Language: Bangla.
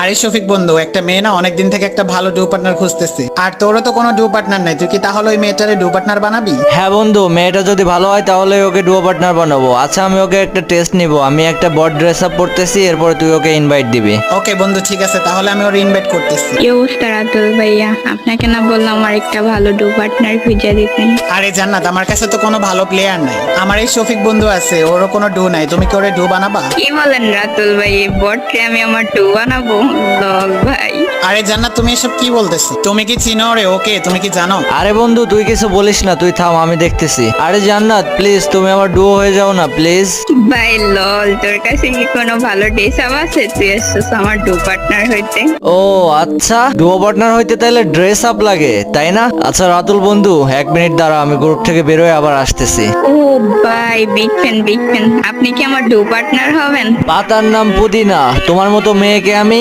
আরে শফিক বন্ধু, একটা মেয়ে না অনেকদিন থেকে একটা ভালো ডু পার্টনার খুঁজতেছে, আর তোরও তো কোনো ডু পার্টনার নাই, তুই কি তাহলে ওই মেয়েটারে ডু পার্টনার বানাবি? হ্যাঁ বন্ধু, মেয়েটা যদি ভালো হয় তাহলে ওকে ডুও পার্টনার বানাবো। আচ্ছা, আমি ওকে একটা টেস্ট নিব। আমি একটা বড ড্রেস আপ করতেছি, এরপরে তুই ওকে ইনভাইট দিবি। ওকে বন্ধু, ঠিক আছে, তাহলে আমি ওর ইনভাইট করতেছি। কি অবস্থা রাতুল ভাইয়া? আপনাকে না বললাম আমার একটা ভালো ডু পার্টনার খুঁজে দিতেন? আরে জান্নাত, আমার কাছে তো কোনো ভালো প্লেয়ার নাই, আমার এই শফিক বন্ধু আছে, ওরও কোনো ডু নাই, তুমি কি ওরে ডু বানাবা? কি বলেন রাতুল ভাই, এই বটকে আমি আমার ডু বানাবো? লল ভাই। আরে জান্নাত, তুমি এসব কি বলতেছো? তুমি কি চিনো রে ওকে? তুমি কি জানো? আরে বন্ধু, তুই কিছু বলিস না, তুই থাম, আমি দেখতেছি। আরে জান্নাত, প্লিজ তুমি আমার ডুও হয়ে যাও না প্লিজ। ভাই লল, তোর কাছে কি কোনো ভালো ড্রেস আপ আছে? তুই এসছিস আমার ডু পার্টনার হইতে? ও আচ্ছা, ডুও পার্টনার হইতে তাহলে ড্রেস আপ লাগে, তাই না? আচ্ছা রাতুল বন্ধু, 1 মিনিট দাঁড়া, আমি গ্রুপ থেকে বেরোয় আবার আসতেছি। ও ভাই, বিগ ফ্যান বিগ ফ্যান। আপনি কি আমার ডু পার্টনার হবেন? পাতার নাম পুদিনা, তোমার মতো মেয়েকে আমি